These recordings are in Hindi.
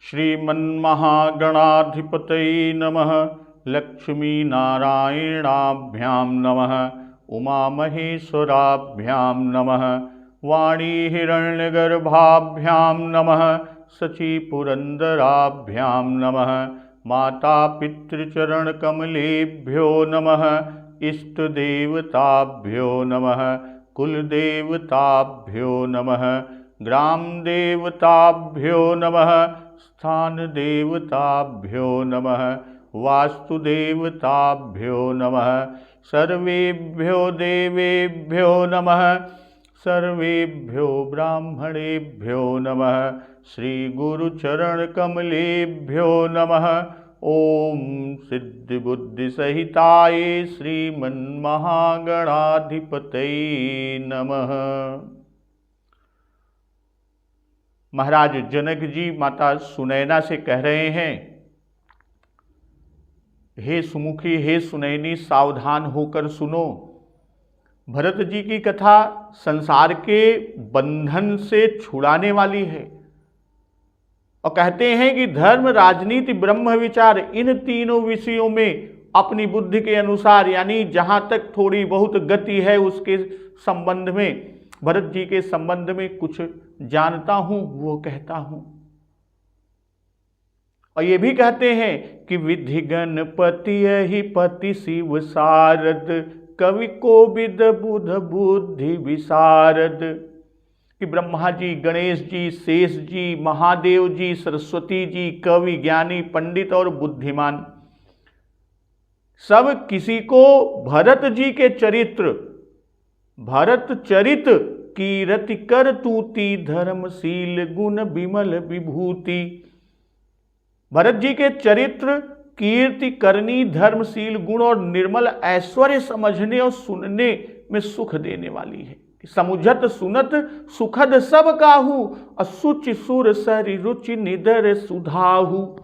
श्रीमन्महागणाधिपतये नमः। लक्ष्मीनारायणाभ्यां नमः। उमामहेश्वराभ्यां नमः। वाणीहिरण्यगर्भाभ्यां नमः। शचीपुरन्दराभ्यां नमः। मातापितृचरणकमलेभ्यो नमः। इष्टदेवताभ्यो नमः। कुलदेवताभ्यो नमः। ग्रामदेवताभ्यो नमः। स्थानदेवताभ्यो नमः। वास्तुदेवताभ्यो नमः। सर्वेभ्यो देवेभ्यो नमः। सर्वेभ्यो ब्राह्मणेभ्यो नमः। श्रीगुरुचरणकमलेभ्यो नमः। ओम सिद्धिबुद्धिसहिताय श्रीमन्महागणाधिपतये नमः। महाराज जनक जी माता सुनैना से कह रहे हैं, हे सुमुखी, हे सुनैनी, सावधान होकर सुनो। भरत जी की कथा संसार के बंधन से छुड़ाने वाली है और कहते हैं कि धर्म, राजनीति, ब्रह्म विचार, इन तीनों विषयों में अपनी बुद्धि के अनुसार, यानी जहां तक थोड़ी बहुत गति है उसके संबंध में, भरत जी के संबंध में कुछ जानता हूं वो कहता हूं। और ये भी कहते हैं कि विधि गणपति ही पति शिव सारद, कवि कोविद बुध बुद्धि विशारद। कि ब्रह्मा जी, गणेश जी, शेष जी, महादेव जी, सरस्वती जी, कवि, ज्ञानी, पंडित और बुद्धिमान, सब किसी को भरत जी के चरित्र, भरत चरित कीरति कर तूती, धर्मशील गुण विमल विभूति। भरत जी के चरित्र, कीर्ति करनी, धर्मशील गुण और निर्मल ऐश्वर्य समझने और सुनने में सुख देने वाली है। समुझत सुनत सुखद सब काहू, असुचि सुर सरि रुचि निदर सुधाहू।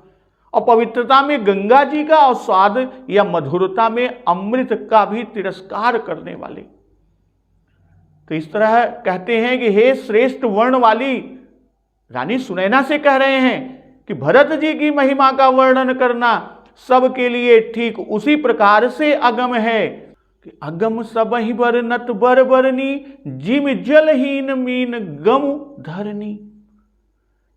और पवित्रता में गंगा जी का और स्वाद या मधुरता में अमृत का भी तिरस्कार करने वाले। तो इस तरह कहते हैं कि हे श्रेष्ठ वर्ण वाली रानी सुनैना से कह रहे हैं कि भरत जी की महिमा का वर्णन करना सबके लिए ठीक उसी प्रकार से अगम है कि अगम सबहि बरनत बर बरनी, जिम जलहीन मीन गम धरनी।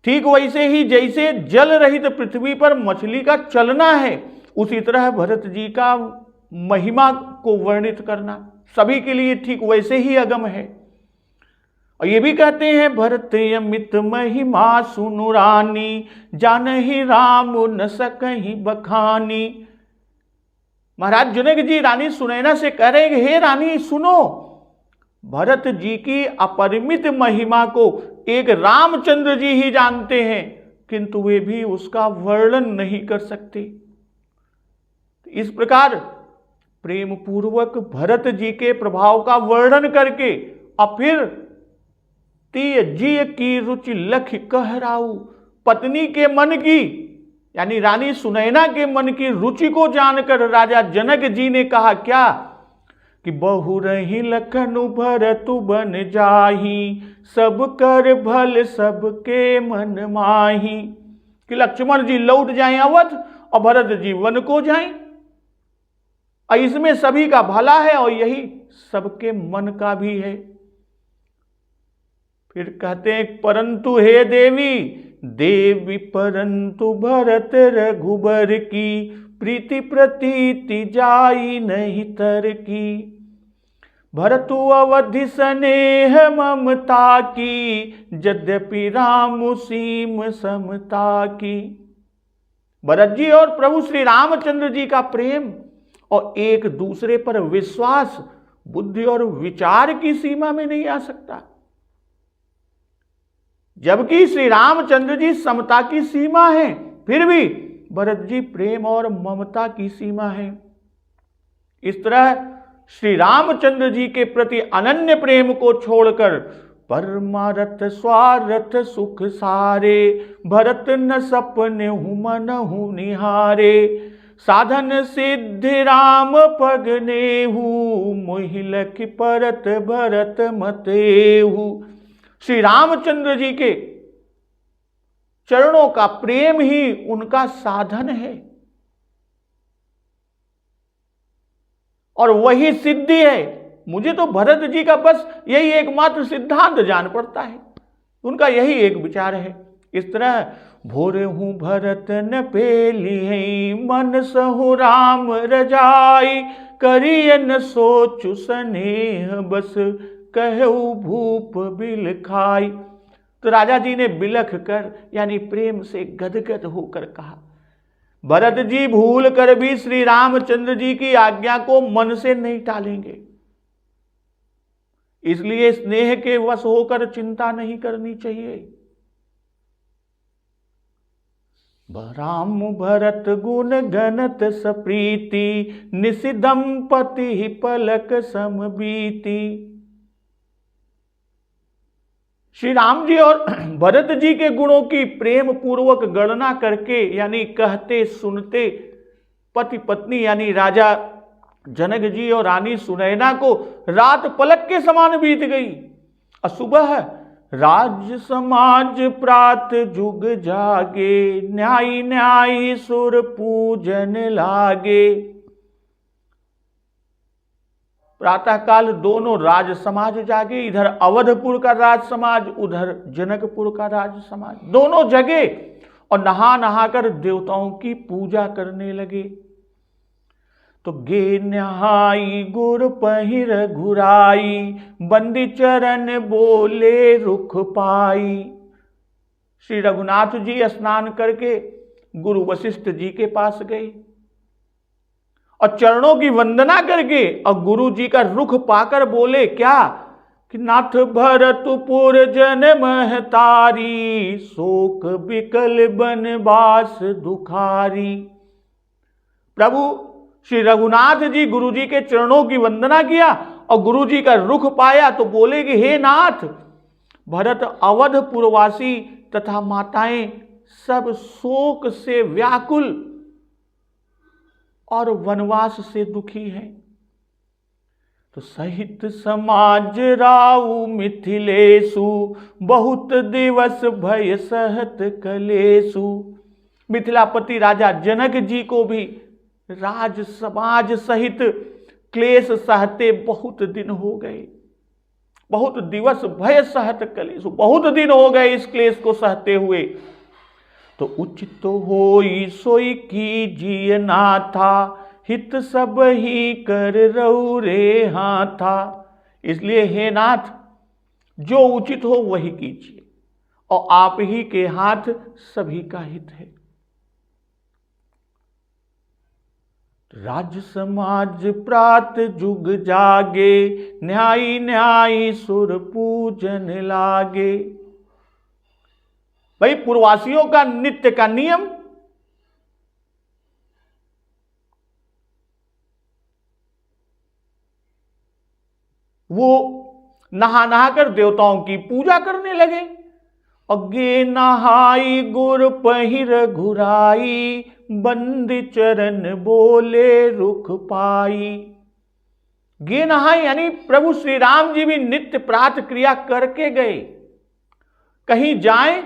ठीक वैसे ही जैसे जल रहित पृथ्वी पर मछली का चलना है, उसी तरह भरत जी का महिमा को वर्णित करना सभी के लिए ठीक वैसे ही अगम है। और ये भी कहते हैं, भरत अमित महिमा सुनु रानी, जानहि राम न सकहि बखानी। महाराज जनक जी रानी सुनैना से कह रहे हैं, हे रानी सुनो, भरत जी की अपरिमित महिमा को एक रामचंद्र जी ही जानते हैं, किंतु वे भी उसका वर्णन नहीं कर सकते। इस प्रकार प्रेम पूर्वक भरत जी के प्रभाव का वर्णन करके और फिर तीय जिय की रुचि लख कहराऊ, पत्नी के मन की यानी रानी सुनैना के मन की रुचि को जानकर राजा जनक जी ने कहा क्या कि बहु रही लखनु भरतु बन जाही, सब कर भल सबके मन माही। कि लक्ष्मण जी लौट जाएं अवध और भरत जी वन को जाएं, और इसमें सभी का भला है और यही सबके मन का भी है। फिर कहते हैं, परंतु हे देवी, देवी परंतु भरत रघुबर की, प्रीति प्रतीति जाई नहीं तर की। भरतु अवधि स्नेह ममता की, यद्यपि राम सीम समता की। भरत जी और प्रभु श्री रामचंद्र जी का प्रेम और एक दूसरे पर विश्वास बुद्धि और विचार की सीमा में नहीं आ सकता, जबकि श्री रामचंद्र जी समता की सीमा है, फिर भी भरत जी प्रेम और ममता की सीमा है। इस तरह श्री रामचंद्र जी के प्रति अनन्य प्रेम को छोड़कर परमारथ स्वारथ सुख सारे, भरत न सपने हूँ मन हूँ निहारे। साधन सिद्धि राम पगने हूँ, मोहि लखि परत भरत मते हूँ। श्री रामचंद्र जी के चरणों का प्रेम ही उनका साधन है और वही सिद्धि है। मुझे तो भरत जी का बस यही एकमात्र सिद्धांत जान पड़ता है, उनका यही एक विचार है। इस तरह भोरे हूं भरत न पेली मन सहु राम रजाई, करिय न सोचु स्नेह बस कहु भूप बिल खाई। तो राजा जी ने बिलख कर यानी प्रेम से गदगद होकर कहा, भरत जी भूल कर भी श्री रामचंद्र जी की आज्ञा को मन से नहीं टालेंगे, इसलिए स्नेह के वश होकर चिंता नहीं करनी चाहिए। राम भरत गुण गणत सप्रीति, निस दंपति पलक सम बीती। श्री राम जी और भरत जी के गुणों की प्रेम पूर्वक गणना करके यानी कहते सुनते पति पत्नी यानी राजा जनक जी और रानी सुनैना को रात पलक के समान बीत गई और सुबह राज समाज प्रात जुग जागे, न्यायी न्यायी सुर पूजन लागे। प्रातः काल दोनों राज समाज जागे, इधर अवधपुर का राज समाज, उधर जनकपुर का राज समाज, दोनों जगे और नहा नहाकर देवताओं की पूजा करने लगे। तो गे नहाई गुर पहिर घुराई, बंदी चरण बोले रुख पाई। श्री रघुनाथ जी स्नान करके गुरु वशिष्ठ जी के पास गए और चरणों की वंदना करके और गुरु जी का रुख पाकर बोले क्या कि नाथ भरतपुर जन महतारी, शोक बिकल बनवास दुखारी। प्रभु श्री रघुनाथ जी गुरु जी के चरणों की वंदना किया और गुरु जी का रुख पाया तो बोले कि हे नाथ, भरत अवधपुरवासी तथा माताएं सब शोक से व्याकुल और वनवास से दुखी हैं। तो सहित समाज राउ मिथिलेशु, बहुत दिवस भय सहत कलेशु। मिथिलापति राजा जनक जी को भी राज समाज सहित क्लेश सहते बहुत दिन हो गए, बहुत दिवस भय सहत कलेश, बहुत दिन हो गए इस क्लेश को सहते हुए। तो उचित होई सोई कीजिए नाथा, हित सब ही कर रऊ रे हाथा। इसलिए हे नाथ, जो उचित हो वही कीजिए और आप ही के हाथ सभी का हित है। राज समाज प्रात जुग जागे, न्यायी न्यायी सुर पूजन लागे। भाई पूर्ववासियों का नित्य का नियम वो नहा नहा कर देवताओं की पूजा करने लगे। अगे नहाई गुर पहिर घुराई, बंद चरण बोले रुख पाई। गे नहाई यानी प्रभु श्री राम जी भी नित्य प्रात क्रिया करके गए। कहीं जाएं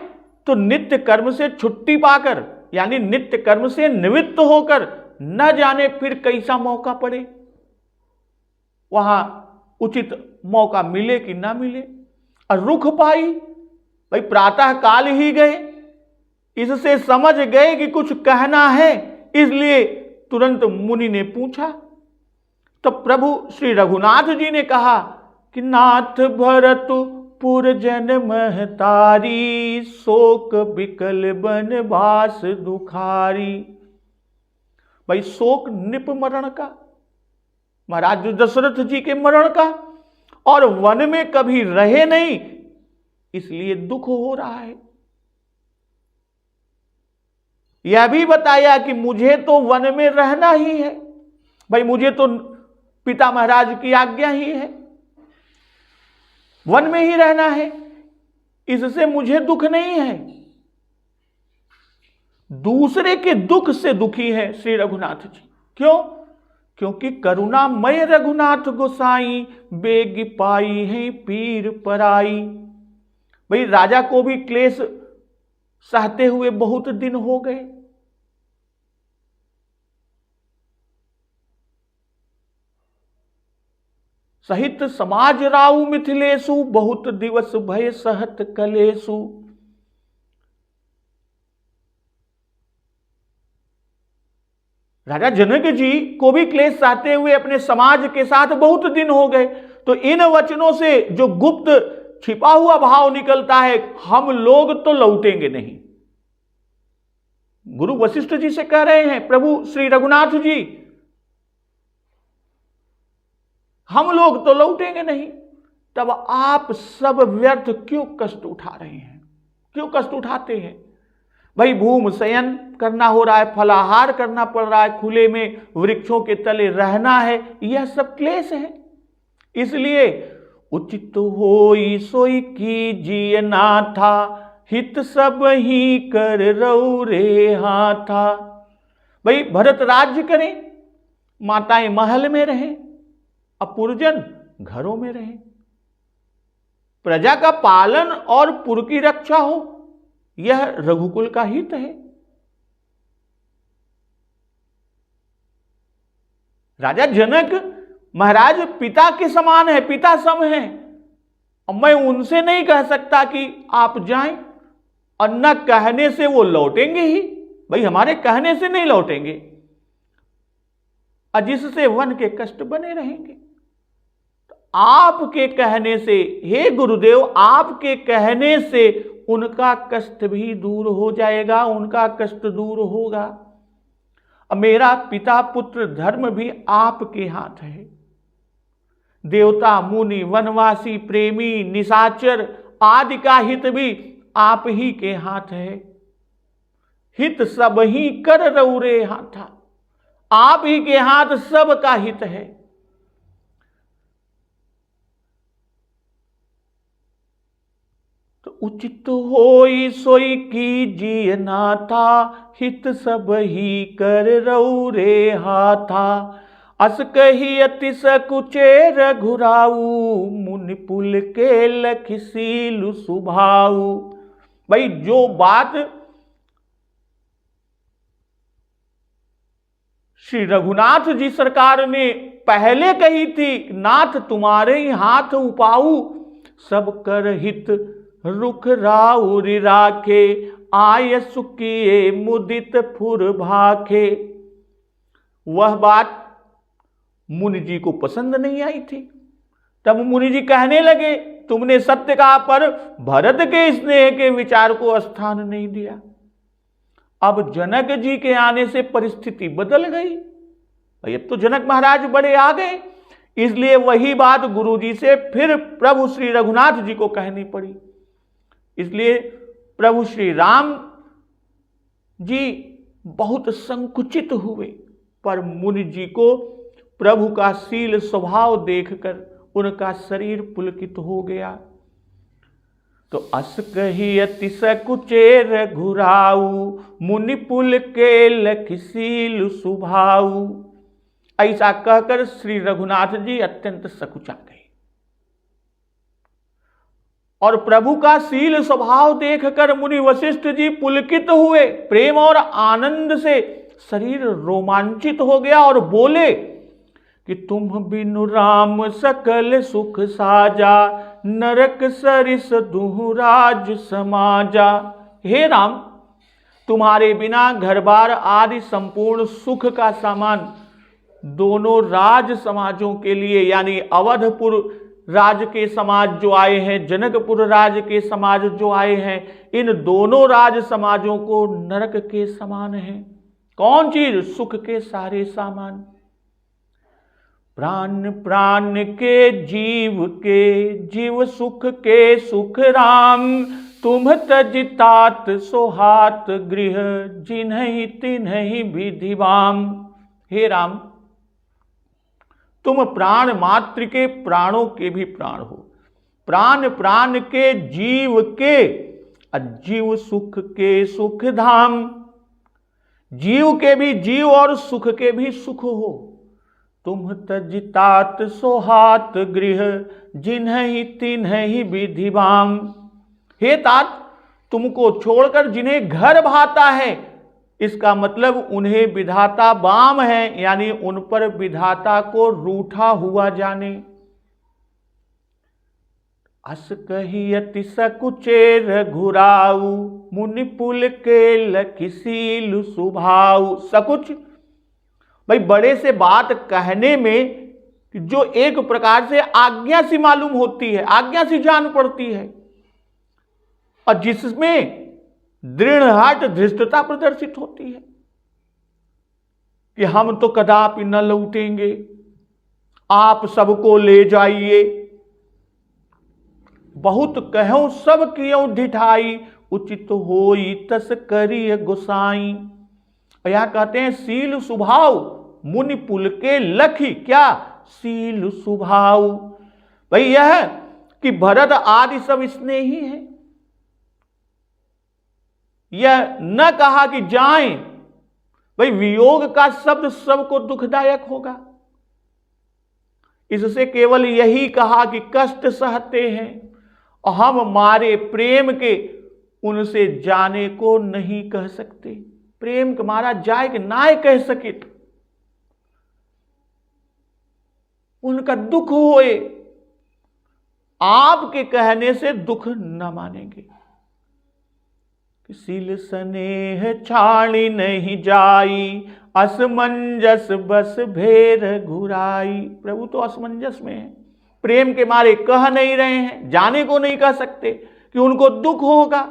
तो नित्य कर्म से छुट्टी पाकर यानी नित्य कर्म से निवृत्त होकर, न जाने फिर कैसा मौका पड़े, वहां उचित मौका मिले कि ना मिले। और रुख पाई, भाई प्रातः काल ही गए, इससे समझ गए कि कुछ कहना है, इसलिए तुरंत मुनि ने पूछा। तो प्रभु श्री रघुनाथ जी ने कहा कि नाथ भरत पुर जन महतारी, शोक बिकल बनवास दुखारी। भाई शोक निप मरण का, महाराज दशरथ जी के मरण का, और वन में कभी रहे नहीं इसलिए दुख हो रहा है। यह भी बताया कि मुझे तो वन में रहना ही है, भाई मुझे तो पिता महाराज की आज्ञा ही है, वन में ही रहना है, इससे मुझे दुख नहीं है। दूसरे के दुख से दुखी है श्री रघुनाथ जी। क्यों? क्योंकि करुणामय रघुनाथ गोसाई, बेग पाई है पीर पराई। भाई राजा को भी क्लेश सहते हुए बहुत दिन हो गए। सहित समाज राउ मिथिलेशु, बहुत दिवस भय सहत कलेशु। राजा जनक जी को भी क्लेश सहते हुए अपने समाज के साथ बहुत दिन हो गए। तो इन वचनों से जो गुप्त छिपा हुआ भाव निकलता है, हम लोग तो लौटेंगे नहीं। गुरु वशिष्ठ जी से कह रहे हैं प्रभु श्री रघुनाथ जी, हम लोग तो लौटेंगे नहीं, तब आप सब व्यर्थ क्यों कष्ट उठा रहे हैं, क्यों कष्ट उठाते हैं? भाई भूम शयन करना हो रहा है, फलाहार करना पड़ रहा है, खुले में वृक्षों के तले रहना है, यह सब क्लेश है। इसलिए उचित होई सोई कीजिए नाथा, हित सब ही कर रऊ रे हाथा। भाई भरत राज्य करें, माताएं महल में रहें, अपुरजन घरों में रहें, प्रजा का पालन और पुर की रक्षा हो, यह रघुकुल का हित है। राजा जनक महाराज पिता के समान है, पिता सम है, और मैं उनसे नहीं कह सकता कि आप जाएं, और न कहने से वो लौटेंगे ही। भाई हमारे कहने से नहीं लौटेंगे, और जिससे वन के कष्ट बने रहेंगे। आपके कहने से, हे गुरुदेव, आपके कहने से उनका कष्ट भी दूर हो जाएगा, उनका कष्ट दूर होगा। अब मेरा पिता पुत्र धर्म भी आपके हाथ है। देवता मुनि वनवासी प्रेमी निशाचर आदि का हित भी आप ही के हाथ है। हित सब ही कर रऊ रे हाथा, आप ही के हाथ सब का हित है। तो उचित होई सोई कीजिए नाथा, हित सब ही कर रऊ रे हाथा। अस कही अति सकुचे रघुराऊ, मुनि पुल के लखिसीलु सुभाऊ। भाई जो बात श्री रघुनाथ जी सरकार ने पहले कही थी, नाथ तुम्हारे ही हाथ उपाऊ, सब कर हित रुख राउरि राखे, आय सुखिए मुदित फुर भाखे। वह बात मुनि जी को पसंद नहीं आई थी। तब मुनि जी कहने लगे, तुमने सत्य कहा पर भरत के स्नेह के विचार को स्थान नहीं दिया। अब जनक जी के आने से परिस्थिति बदल गई। अब तो जनक महाराज बड़े आ गए, इसलिए वही बात गुरु जी से फिर प्रभु श्री रघुनाथ जी को कहनी पड़ी। इसलिए प्रभु श्री राम जी बहुत संकुचित हुए, पर मुनि जी को प्रभु का शील स्वभाव देखकर उनका शरीर पुलकित हो गया। तो अस कही अति सकुचे रघुराऊ, मुनि पुल के लखिसीलु सुभाऊ। ऐसा कहकर श्री रघुनाथ जी अत्यंत सकुचा गए, और प्रभु का शील स्वभाव देखकर मुनि वशिष्ठ जी पुलकित हुए। प्रेम और आनंद से शरीर रोमांचित हो गया और बोले कि तुम बिनु राम सकल सुख साजा, नरक सरिस दुहु राज समाजा। हे राम, तुम्हारे बिना घर बार आदि संपूर्ण सुख का सामान दोनों राज समाजों के लिए, यानी अवधपुर राज के समाज जो आए हैं, जनकपुर राज के समाज जो आए हैं, इन दोनों राज समाजों को नरक के समान है। कौन चीज? सुख के सारे सामान। प्राण प्राण के जीव सुख के सुख राम, तुम तजितात सोहात गृह, जिन्हि तिन्हि विधिवाम। हे राम, तुम प्राण मात्र के प्राणों के भी प्राण हो, प्राण प्राण के जीव सुख के सुख धाम। जीव के भी जीव और सुख के भी सुख हो। तुम तजितात सोहात गृह, जिन्हि तिन्हि विधिवाम। हे तात, तुमको छोड़कर जिन्हें घर भाता है, इसका मतलब उन्हें विधाता बाम है, यानी उन पर विधाता को रूठा हुआ जाने। अस कहियति सकुचेर घुराऊ, मुनि पुल के लखिसीलु सुभाऊ। सकुच भाई बड़े से बात कहने में जो एक प्रकार से आज्ञा सी मालूम होती है, आज्ञा सी जान पड़ती है, और जिसमें दृढ़ धृष्टता प्रदर्शित होती है कि हम तो कदापि न लौटेंगे, आप सबको ले जाइए। बहुत कहो सब कियो ढिठाई, उचित होई तस करिय गोसाई। यहां कहते हैं सील सुभाव, मुनि पुल के लखी, क्या सील सुभाव। भाई यह कि भरत आदि सब स्नेही है, यह न कहा कि जाएं। भाई वियोग का शब्द सबको दुखदायक होगा, इससे केवल यही कहा कि कष्ट सहते हैं और हम हमारे प्रेम के उनसे जाने को नहीं कह सकते। प्रेम के मारा जाए कि ना कह सके, उनका दुख होए, आपके कहने से दुख न मानेंगे। सील स्नेह छाणी नहीं जाई, असमंजस बस भेर घुराई। प्रभु तो असमंजस में है, प्रेम के मारे कह नहीं रहे हैं, जाने को नहीं कह सकते कि उनको दुख होगा।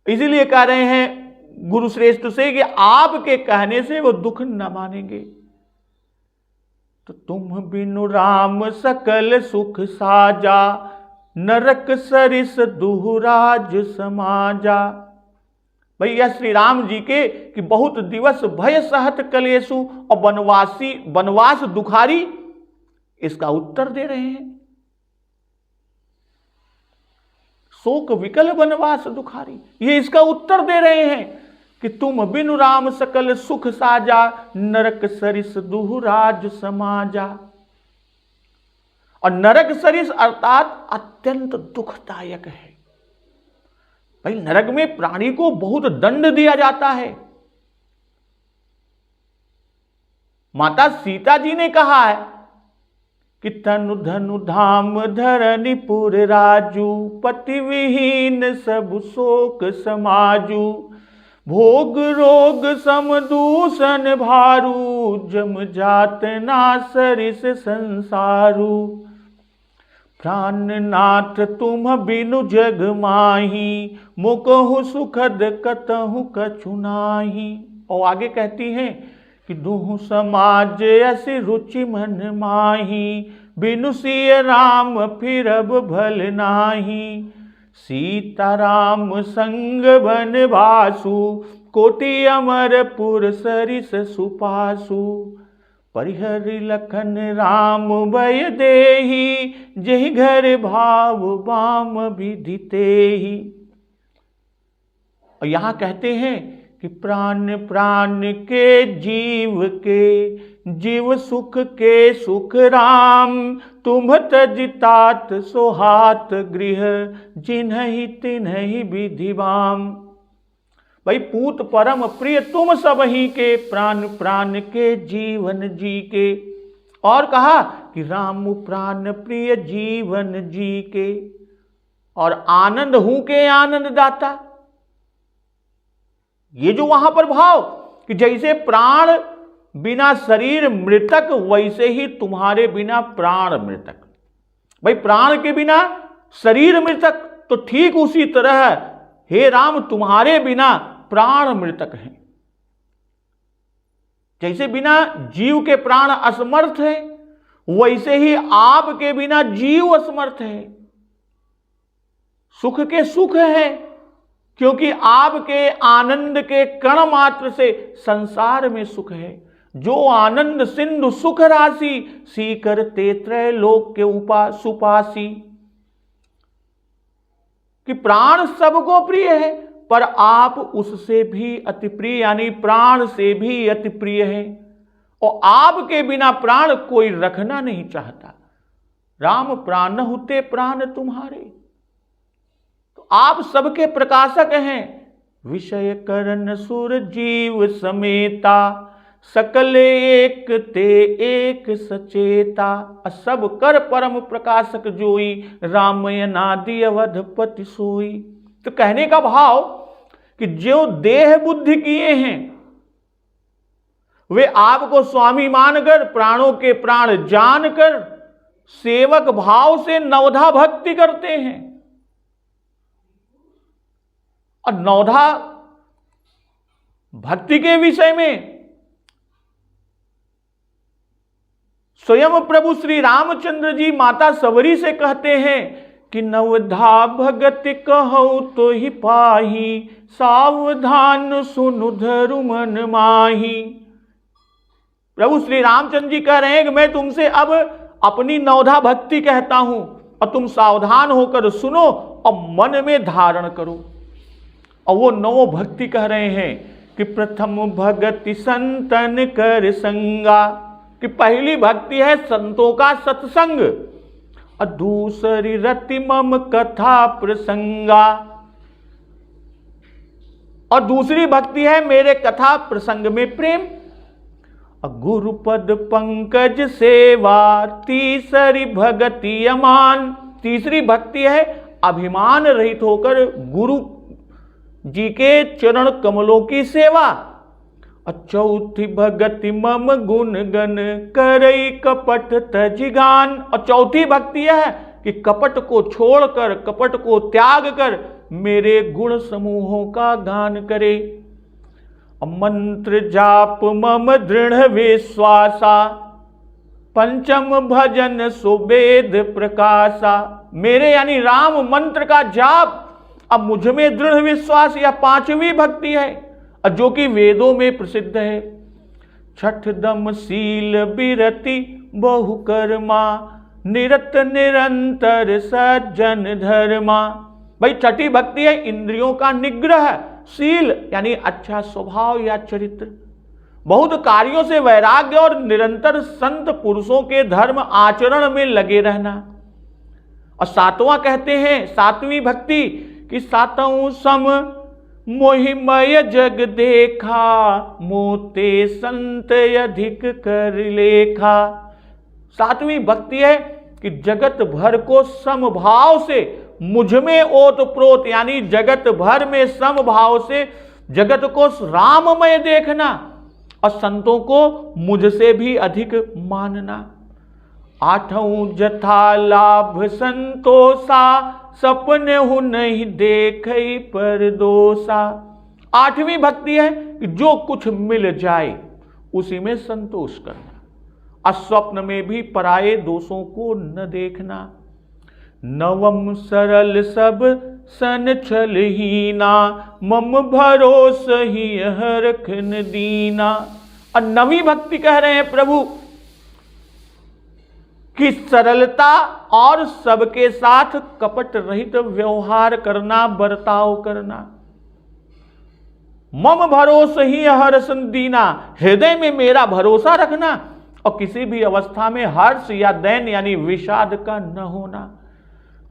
इसीलिए कह रहे हैं गुरु श्रेष्ठ से कि आपके कहने से वो दुख न मानेंगे। तो तुम बिनु राम सकल सुख साजा, नरक सरिस दुहराज समाजा। भैया श्री राम जी के कि बहुत दिवस भय सहत कलेसु और वनवास दुखारी, इसका उत्तर दे रहे हैं। शोक विकल वनवास दुखारी, ये इसका उत्तर दे रहे हैं कि तुम बिनु राम सकल सुख साजा, नरक सरिस दुहराज समाजा। और नरक सरिस अर्थात अत्यंत दुखदायक है। भाई नरक में प्राणी को बहुत दंड दिया जाता है। माता सीता जी ने कहा है कि तनु धनु धाम धरनीपुर राजू, पति विहीन सब शोक समाजू, भोग रोग समदूषण भारू, जम जात ना सरिस संसारू। प्राणनाथ तुम बिनु जग माही, मुकहु सुखद कतहु कछु नाही। और आगे कहती हैं कि दुहु समाज ऐसी रुचि मन माही, बिनु सिय राम फिरब भल नाही। सीता राम संग बनवासु, कोटि अमरपुर सरिस सुपासु। परिहरि लखन राम भय देहि, जेहि घर भाव बाम विधि तेहि। और यहां कहते हैं कि प्राण प्राण के जीव सुख के सुख राम, तुम तजितात सोहात गृह, जिन्हि तिन्हि विधिवाम। भाई पूत परम प्रिय तुम सब ही के, प्राण प्राण के जीवन जी के। और कहा कि राम प्राण प्रिय जीवन जी के, और आनंद हूं के आनंद दाता। ये जो वहां पर भाव कि जैसे प्राण बिना शरीर मृतक, वैसे ही तुम्हारे बिना प्राण मृतक। भाई प्राण के बिना शरीर मृतक, तो ठीक उसी तरह हे राम तुम्हारे बिना प्राण मृतक हैं। जैसे बिना जीव के प्राण असमर्थ है, वैसे ही आपके बिना जीव असमर्थ है। सुख के सुख है, क्योंकि आपके आनंद के कण मात्र से संसार में सुख है। जो आनंद सिंधु सुख राशि, सीकर ते त्रैलोक के सुपासी। कि प्राण सबको प्रिय है, पर आप उससे भी अति प्रिय, यानी प्राण से भी अति प्रिय है। और आपके बिना प्राण कोई रखना नहीं चाहता। राम प्राण होते प्राण तुम्हारे। तो आप सबके प्रकाशक हैं। विषय करण सुर जीव समेता, सकल एक ते एक सचेता। सब कर परम प्रकाशक जोई, राम अनादि अवधपति सोई। तो कहने का भाव कि जो देह बुद्धि किए हैं वे आपको स्वामी मानकर, प्राणों के प्राण जानकर सेवक भाव से नवधा भक्ति करते हैं। और नवधा भक्ति के विषय में स्वयं प्रभु श्री रामचंद्र जी माता सबरी से कहते हैं कि नवधा भगत कहौ तो ही पाही, सावधान सुनु धरु मन माही। प्रभु श्री रामचंद्र जी कह रहे हैं कि मैं तुमसे अब अपनी नवधा भक्ति कहता हूं और तुम सावधान होकर सुनो और मन में धारण करो। और वो नवो भक्ति कह रहे हैं कि प्रथम भगति संतन कर संगा, कि पहली भक्ति है संतों का सत्संग, और दूसरी रति मम कथा प्रसंगा, और दूसरी भक्ति है मेरे कथा प्रसंग में प्रेम। गुरुपद पंकज सेवा, तीसरी भक्ति अमान, तीसरी भक्ति है अभिमान रहित होकर गुरु जी के चरण कमलों की सेवा। और चौथी भक्ति मम गुण गण, करई कपट तजिगान। और चौथी भक्ति है कि कपट को छोड़कर, कपट को त्याग कर मेरे गुण समूहों का गान करे। मंत्र जाप मम दृढ़ विश्वासा, पंचम भजन सुवेद प्रकाशा। मेरे यानी राम मंत्र का जाप अब मुझ में दृढ़ विश्वास, या पांचवी भक्ति है जो कि वेदों में प्रसिद्ध है। छठ दम शील बिरति बहुकर्मा, निरत निरंतर सज्जन धर्मा। भाई छठी भक्ति है इंद्रियों का निग्रह, शील यानी अच्छा स्वभाव या चरित्र, बहुत कार्यों से वैराग्य और निरंतर संत पुरुषों के धर्म आचरण में लगे रहना। और सातवां कहते हैं, सातवीं भक्ति कि सातों सम मोहिमय जग देखा, मोते संत अधिक कर लेखा। सातवीं भक्ति है कि जगत भर को समभाव से मुझ में ओत प्रोत, यानी जगत भर में समभाव से जगत को राममय देखना और संतों को मुझसे भी अधिक मानना। आठों जथा लाभ संतोषा, सपने हूं नहीं देखे पर दोषा। आठवीं भक्ति है कि जो कुछ मिल जाए उसी में संतोष करना, और स्वप्न में भी पराये दोषों को न देखना। नवम सरल सब सन छलहीना, मम भरोस ही रखन दीना। और नवी भक्ति कह रहे हैं प्रभु कि सरलता और सबके साथ कपट रहित व्यवहार करना, बर्ताव करना। मम भरोस ही हर्षन दीना, हृदय में मेरा भरोसा रखना और किसी भी अवस्था में हर्ष या दैन यानी विषाद का न होना।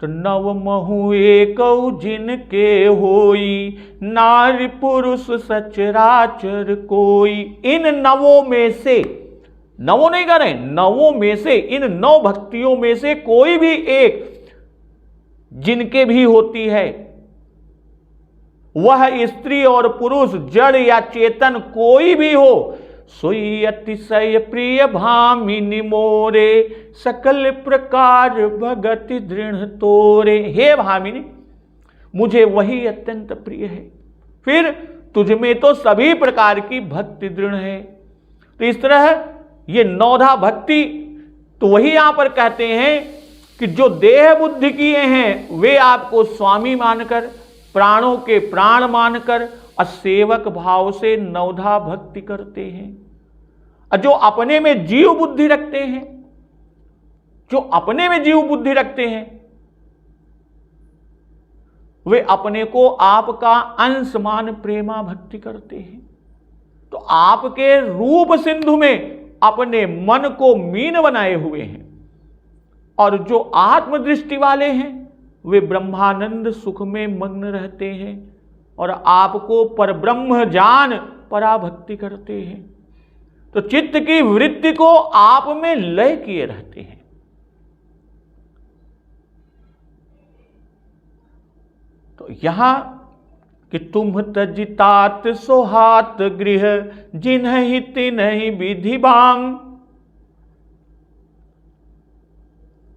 तो नव महु एक जिनके होई, नारी पुरुष सचराचर कोई। इन नवों में से, नवों नहीं करें, नवों में से, इन नौ भक्तियों में से कोई भी एक जिनके भी होती है, वह स्त्री और पुरुष, जड़ या चेतन कोई भी हो, सोई अतिशय प्रिय भामिनी मोरे, सकल प्रकार भगति दृढ़ तोरे। हे भामिनी, मुझे वही अत्यंत प्रिय है, फिर तुझ में तो सभी प्रकार की भक्ति दृढ़ है। तो इस तरह ये नौधा भक्ति, तो वही यहां पर कहते हैं कि जो देह बुद्धि किए हैं वे आपको स्वामी मानकर, प्राणों के प्राण मानकर और सेवक भाव से नवधा भक्ति करते हैं। और जो अपने में जीव बुद्धि रखते हैं, जो अपने में जीव बुद्धि रखते हैं, वे अपने को आपका अंश मान प्रेमा भक्ति करते हैं। तो आपके रूप सिंधु में अपने मन को मीन बनाए हुए हैं, और जो आत्मदृष्टि वाले हैं वे ब्रह्मानंद सुख में मग्न रहते हैं और आपको परब्रह्म जान पराभक्ति करते हैं। तो चित्त की वृत्ति को आप में लय किए रहते हैं। तो यहां कि तुम तजितात सोहात गृह जिन्हि तिन्हि विधि बाम।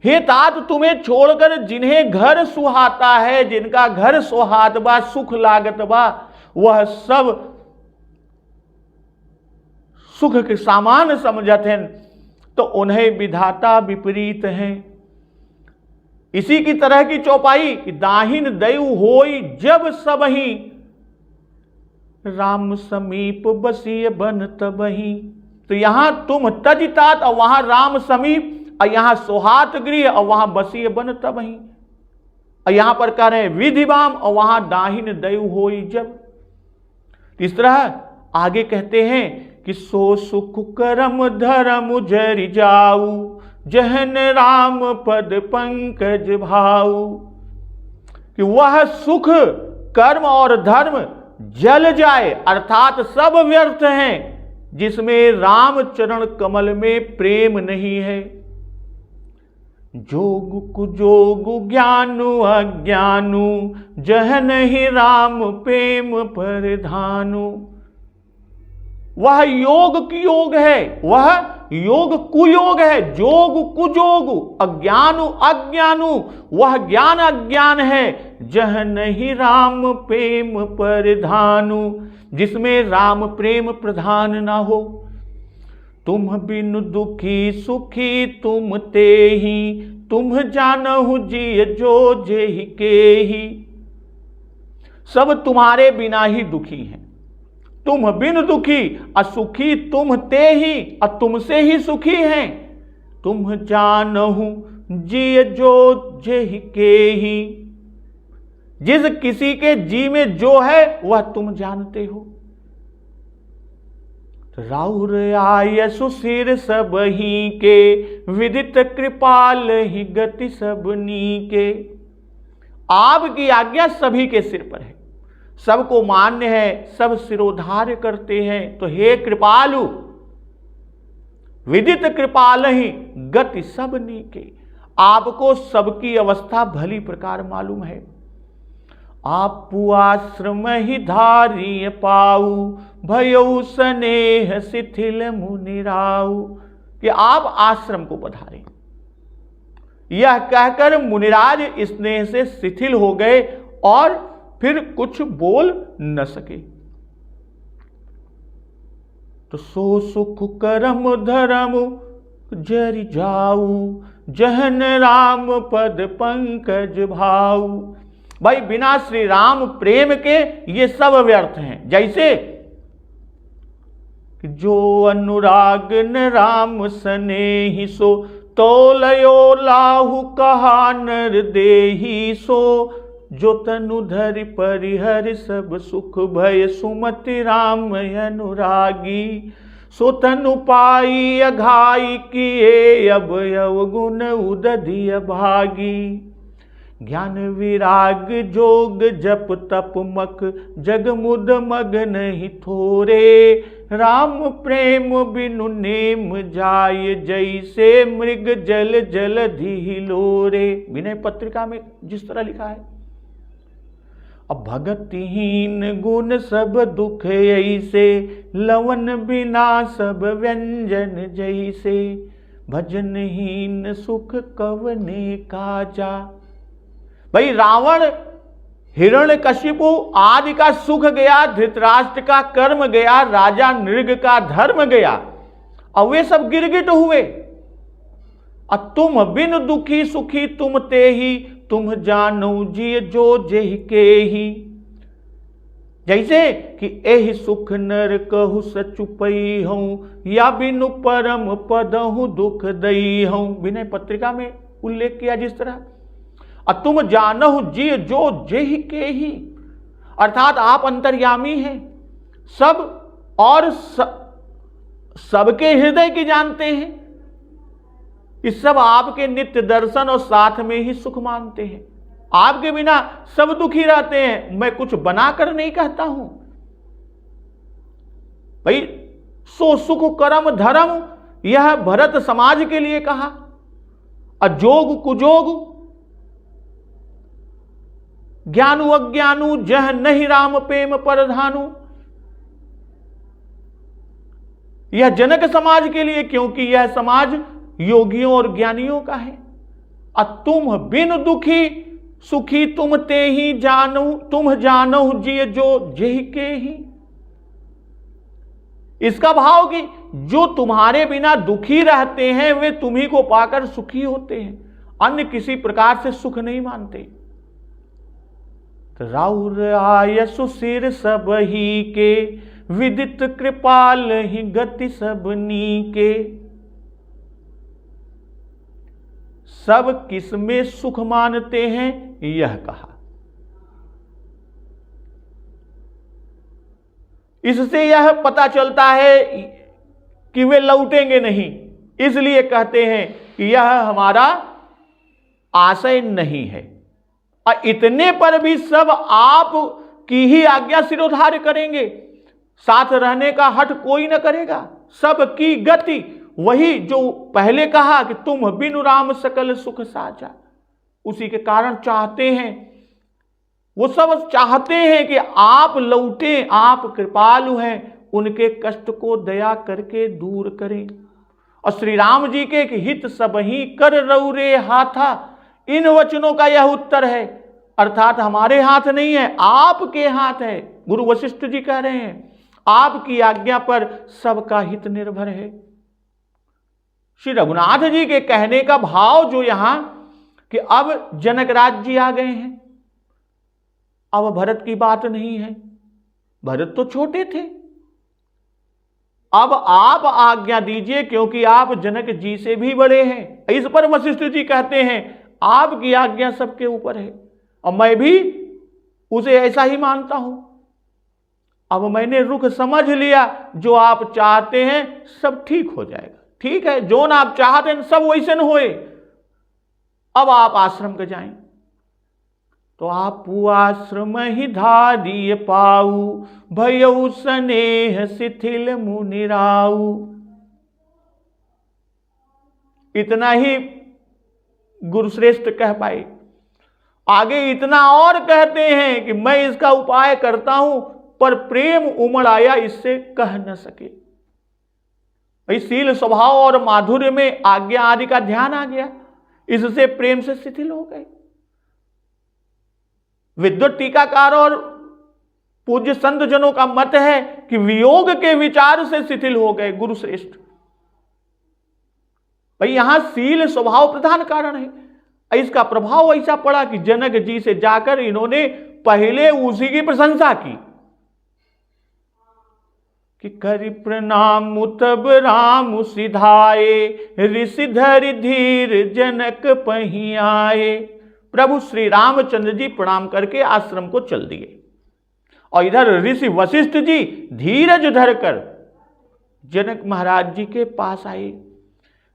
हे तात, तुम्हें छोड़कर जिन्हें घर सुहाता है, जिनका घर सुहात बा, सुख लागत बा, वह सब सुख के सामान समझत हैं, तो उन्हें विधाता विपरीत हैं। इसी की तरह की चौपाई कि दाहिन दयु होई जब सबही, राम समीप बसिए बन तबही। तो यहां तुम तजितात और वहां राम समीप, और यहां सोहात गृह और वहां बसिए बन तबही, और यहां पर कह रहे हैं विधिबाम और वहां दाहिन दयु होई जब। इस तरह आगे कहते हैं कि सो सुख करम धर्म जरि जाऊ, जहन राम पद पंकज भाऊ। कि वह सुख कर्म और धर्म जल जाए, अर्थात सब व्यर्थ हैं जिसमें राम चरण कमल में प्रेम नहीं है। जोग कुजोग ज्ञानु अज्ञानु, जहन ही राम प्रेम परिधानु। वह योग की योग है, वह योग कुयोग है। जोग कुजोग, अज्ञानु अज्ञानु, वह ज्ञान अज्ञान है। जह नहीं राम प्रेम परिधानु, जिसमें राम प्रेम प्रधान ना हो। तुम बिन दुखी सुखी तुम ते ही, तुम जानहु जिय जो जेहि के ही। सब तुम्हारे बिना ही दुखी हैं। तुम बिन दुखी असुखी तुम ते ही, और तुमसे ही सुखी हैं। तुम जानहु जिय जो जेहि के ही। जिस किसी के जी में जो है वह तुम जानते हो। राउर आय सुशिर सब ही के, विदित कृपाल ही गति सबनी के। आपकी आज्ञा सभी के सिर पर है, सबको मान्य है, सब सिरोधार्य करते हैं। तो हे कृपालु, विदित कृपाल ही गति सबनी के, आपको सबकी अवस्था भली प्रकार मालूम है। आपु आश्रम ही धारिय पाऊ, भयउ स्नेह शिथिल मुनिराऊ। कि आप आश्रम को पधारे, यह कहकर मुनिराज स्नेह से शिथिल हो गए और फिर कुछ बोल न सके। तो सो सुख करम धर्म जरि जाऊ, जहन राम पद पंकज भाऊ। भाई बिना श्री राम प्रेम के ये सब व्यर्थ हैं। जैसे जो अनुराग न राम स्नेहि सो, तोलयो लाहु कहा नर देहि सो। जो तनु धरि परिहर सब सुख भय, सुमति राम अनुरागी। सो तनु पाई अघाई किए, अब अवगुण उदधिय भागी। ज्ञान विराग जोग जप तप मक, जग मुद मग नहीं थोरे। राम प्रेम बिनु नेम जाय, जैसे मृग जल जलधि लोरे। विनय पत्रिका में जिस तरह लिखा है। अब भगतिहीन गुण सब दुख ऐसे, लवन बिना सब व्यंजन जैसे। भजनहीन सुख कवने काजा। भाई रावण हिरण्यकशिपु आदि का सुख गया, धृतराष्ट्र का कर्म गया, राजा नृग का धर्म गया, और वे सब गिरगिट हुए। और तुम बिन दुखी सुखी तुम ते ही, तुम जानो जिय जो जेहि के ही। जैसे कि एहि सुख नर कहु सचुपई हूं, या बिनु परम पदहु दुख दई हूं। विनय पत्रिका में उल्लेख किया जिस तरह। और तुम जानहु जिय जो जेहि के ही, अर्थात आप अंतर्यामी हैं, सब और सबके हृदय की जानते हैं। इस सब आपके नित्य दर्शन और साथ में ही सुख मानते हैं। आपके बिना सब दुखी रहते हैं। मैं कुछ बनाकर नहीं कहता हूं भाई। सो सुख करम धर्म, यह भरत समाज के लिए कहा। अजोग कुजोग ज्ञानु अज्ञानु, जह नहीं राम प्रेम परधानु। यह जनक समाज के लिए, क्योंकि यह समाज योगियों और ज्ञानियों का है। तुम बिन दुखी सुखी तुम ते ही जानो, तुम जानो जिय जो जेहि के ही। इसका भाव कि जो तुम्हारे बिना दुखी रहते हैं वे तुम्ही को पाकर सुखी होते हैं, अन्य किसी प्रकार से सुख नहीं मानते। राउर आयसु सिर सब ही के, विदित कृपाल ही गति सबनी के। सब किसमें सुख मानते हैं यह कहा। इससे यह पता चलता है कि वे लौटेंगे नहीं, इसलिए कहते हैं कि यह हमारा आशय नहीं है। और इतने पर भी सब आप की ही आज्ञा सिरोधार्य करेंगे, साथ रहने का हठ कोई न करेगा। सबकी गति, वही जो पहले कहा कि तुम बिनु राम सकल सुख साजा, उसी के कारण चाहते हैं, वो सब चाहते हैं कि आप लौटे। आप कृपालु हैं, उनके कष्ट को दया करके दूर करें। और श्री राम जी के हित सब ही कर रौरे हाथा, इन वचनों का यह उत्तर है। अर्थात हमारे हाथ नहीं है, आपके हाथ है। गुरु वशिष्ठ जी कह रहे हैं आपकी आज्ञा पर सबका हित निर्भर है। श्री रघुनाथ जी के कहने का भाव जो यहां कि अब जनकराज जी आ गए हैं, अब भरत की बात नहीं है, भरत तो छोटे थे। अब आप आज्ञा दीजिए, क्योंकि आप जनक जी से भी बड़े हैं। इस पर वशिष्ठ जी कहते हैं आपकी आज्ञा सबके ऊपर है, और मैं भी उसे ऐसा ही मानता हूं। अब मैंने रुख समझ लिया, जो आप चाहते हैं सब ठीक हो जाएगा। ठीक है, जो ना आप चाहते हैं सब वैसे न होए। अब आप आश्रम के जाएं। तो आप आश्रम ही धारिय पाऊ, भयउ स्नेह शिथिल मुनिराऊ। इतना ही गुरुश्रेष्ठ कह पाए। आगे इतना और कहते हैं कि मैं इसका उपाय करता हूं, पर प्रेम उमड़ आया, इससे कह न सके। शील स्वभाव और माधुर्य में आज्ञा आदि का ध्यान आ गया, इससे प्रेम से शिथिल हो गए। विद्वत टीकाकार और पूज्य संत जनों का मत है कि वियोग के विचार से शिथिल हो गए गुरुश्रेष्ठ। भाई यहां शील स्वभाव प्रधान कारण है। इसका प्रभाव ऐसा पड़ा कि जनक जी से जाकर इन्होंने पहले उसी की प्रशंसा की कि करि प्रणाम तब राम सिधाए, ऋषि धरि धीर जनक पही आए। प्रभु श्री रामचंद्र जी प्रणाम करके आश्रम को चल दिए, और इधर ऋषि वशिष्ठ जी धीरज धरकर जनक महाराज जी के पास आए।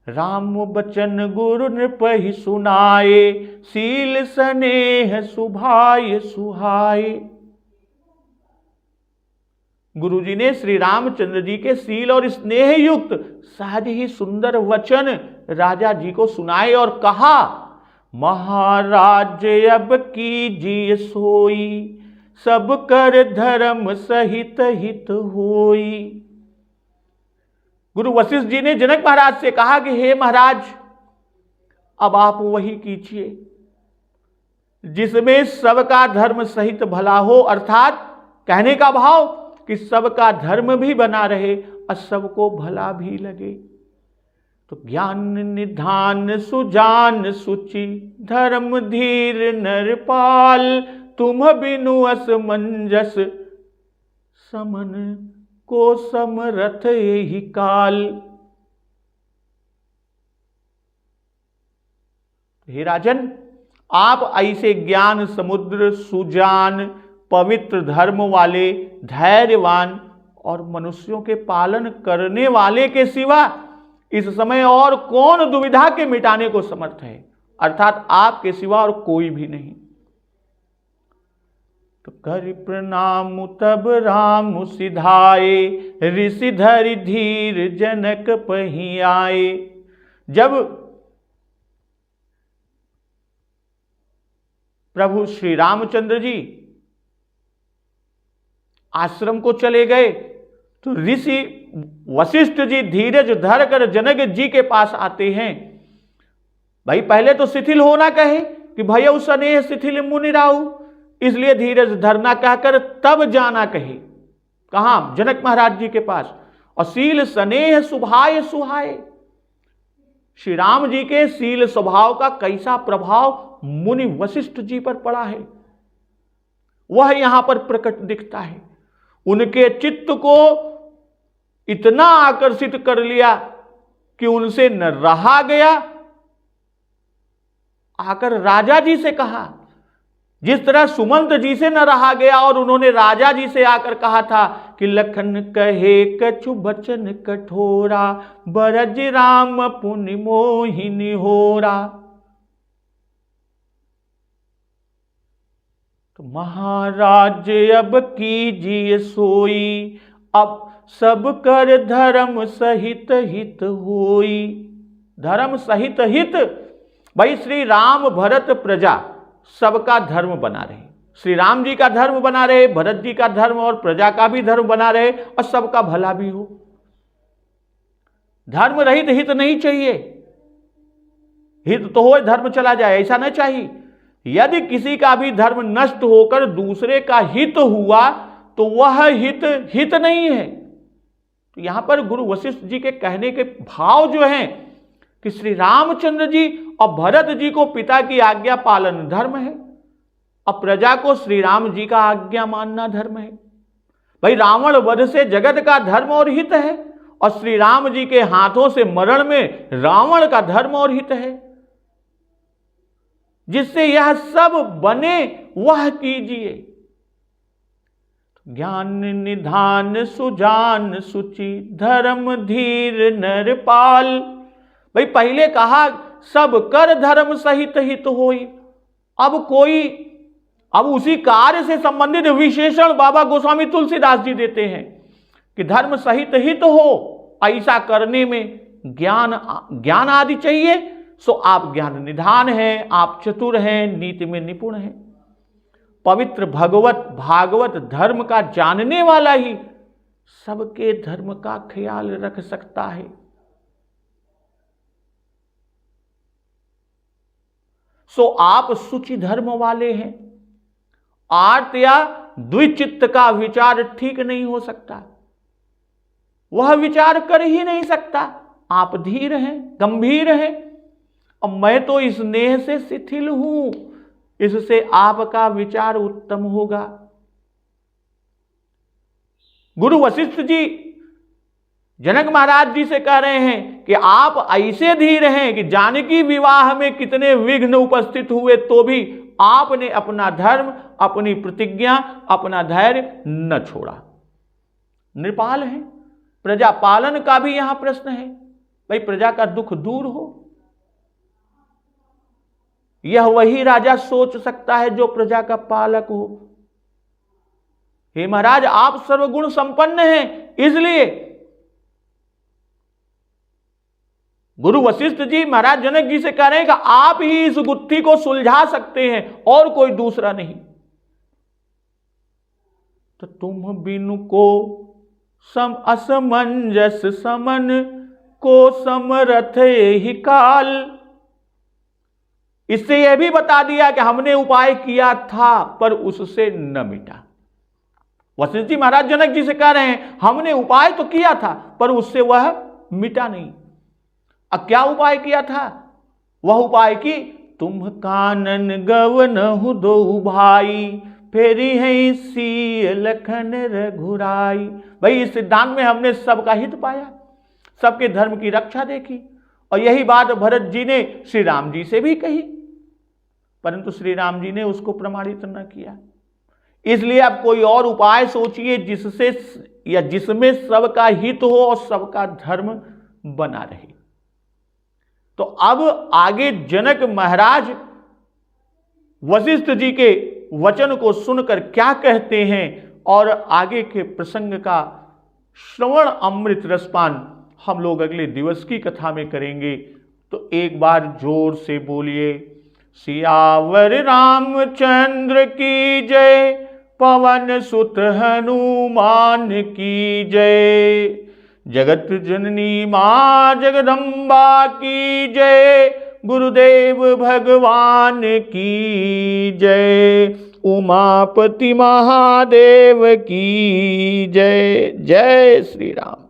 राम बचन गुरु नृपहि सुनाए, शील स्नेह सुभाय सुहाए। गुरु जी ने श्री रामचंद्र जी के शील और स्नेह युक्त सहज ही सुंदर वचन राजा जी को सुनाए और कहा, महाराज अब कीजिए सोई, सब कर धर्म सहित हित होई। गुरु वशिष्ठ जी ने जनक महाराज से कहा कि हे महाराज, अब आप वही कीजिए जिसमें सबका धर्म सहित भला हो। अर्थात कहने का भाव कि सबका धर्म भी बना रहे और सबको भला भी लगे। तो ज्ञान निधान सुजान सुचि, धर्म धीर नरपाल, तुम बिनु असमंजस, समन को समरथ यही काल। हे राजन, आप ऐसे ज्ञान समुद्र, सुजान, पवित्र धर्म वाले, धैर्यवान और मनुष्यों के पालन करने वाले के सिवा इस समय और कौन दुविधा के मिटाने को समर्थ है। अर्थात आपके सिवा और कोई भी नहीं। तो कर प्रणाम तब राम सिधाए, ऋषि धरि धीर जनक पही आए। जब प्रभु श्री रामचंद्र जी आश्रम को चले गए तो ऋषि वशिष्ठ जी धीरज धर कर जनक जी के पास आते हैं। भाई पहले तो शिथिल होना कहे कि भय स्नेह शिथिल मुनि राहु, इसलिए धीरज धरना कहकर तब जाना कहे। कहां? जनक महाराज जी के पास। और शील स्नेह सुभाय सुहाए, श्री राम जी के शील स्वभाव का कैसा प्रभाव मुनि वशिष्ठ जी पर पड़ा है वह यहां पर प्रकट दिखता है। उनके चित्त को इतना आकर्षित कर लिया कि उनसे न रहा गया। आकर राजा जी से कहा, जिस तरह सुमंत जी से न रहा गया और उन्होंने राजा जी से आकर कहा था कि लखन कहे कछु बचन कठोरा, बरज राम पुनि मोहिनी होरा। तो महाराज अब कीजिए सोई, अब सब कर धर्म सहित हित होई। धर्म सहित हित, भाई श्री राम भरत प्रजा सबका धर्म बना रहे, श्री राम जी का धर्म बना रहे, भरत जी का धर्म और प्रजा का भी धर्म बना रहे और सबका भला भी हो। धर्म रहित हित नहीं चाहिए, हित तो हो धर्म चला जाए ऐसा नहीं चाहिए। यदि किसी का भी धर्म नष्ट होकर दूसरे का हित हुआ तो वह हित नहीं है। तो यहां पर गुरु वशिष्ठ जी के कहने के भाव जो हैं कि श्री रामचंद्र जी और भरत जी को पिता की आज्ञा पालन धर्म है और प्रजा को श्री राम जी का आज्ञा मानना धर्म है। भाई रावण वध से जगत का धर्म और हित है और श्री राम जी के हाथों से मरण में रावण का धर्म और हित है। जिससे यह सब बने वह कीजिए। ज्ञान निधान सुजान सुचि, धर्म धीर नरपाल। भाई पहले कहा सब कर धर्म सहित हित होई, अब उसी कार्य से संबंधित विशेषण बाबा गोस्वामी तुलसीदास जी देते हैं कि धर्म सहित हित हो। ऐसा करने में ज्ञान आदि चाहिए। सो आप ज्ञान निधान हैं, आप चतुर हैं, नीति में निपुण हैं। पवित्र भागवत धर्म का जानने वाला ही सबके धर्म का ख्याल रख सकता है। सो आप सुचि धर्म वाले हैं। आर्त या द्विचित्त का विचार ठीक नहीं हो सकता, वह विचार कर ही नहीं सकता। आप धीर हैं, गंभीर हैं और मैं तो स्नेह से शिथिल हूं, इससे आपका विचार उत्तम होगा। गुरु वशिष्ठ जी जनक महाराज जी से कह रहे हैं कि आप ऐसे धीर हैं कि जानकी विवाह में कितने विघ्न उपस्थित हुए तो भी आपने अपना धर्म, अपनी प्रतिज्ञा, अपना धैर्य न छोड़ा। नृपाल है। प्रजा पालन का भी यहां प्रश्न है। भाई प्रजा का दुख दूर हो, यह वही राजा सोच सकता है जो प्रजा का पालक हो। हे महाराज आप सर्वगुण संपन्न हैं, इसलिए गुरु वशिष्ठ जी महाराज जनक जी से कह रहे हैं कि आप ही इस गुत्थी को सुलझा सकते हैं और कोई दूसरा नहीं। तो तुम बिनु को असमंजस समन को समरथ ही काल। इससे यह भी बता दिया कि हमने उपाय किया था पर उससे न मिटा। वशिष्ठ जी महाराज जनक जी से कह रहे हैं हमने उपाय तो किया था पर उससे वह मिटा नहीं। अब क्या उपाय किया था? वह उपाय की तुम कानन गवनहु दो भाई, फेरी है सी लखन रघुराई। भाई इस सिद्धांत में हमने सबका हित पाया, सबके धर्म की रक्षा देखी और यही बात भरत जी ने श्री राम जी से भी कही, परंतु श्री राम जी ने उसको प्रमाणित न किया। इसलिए अब कोई और उपाय सोचिए जिससे या जिसमें सबका हित हो और सबका धर्म बना रहे। तो अब आगे जनक महाराज वशिष्ठ जी के वचन को सुनकर क्या कहते हैं और आगे के प्रसंग का श्रवण अमृत रसपान हम लोग अगले दिवस की कथा में करेंगे। तो एक बार जोर से बोलिए, सियावर रामचंद्र की जय, पवन सुत हनुमान की जय, जगत जननी मां जगदम्बा की जय, गुरुदेव भगवान की जय, उमापति महादेव की जय। जय श्री राम।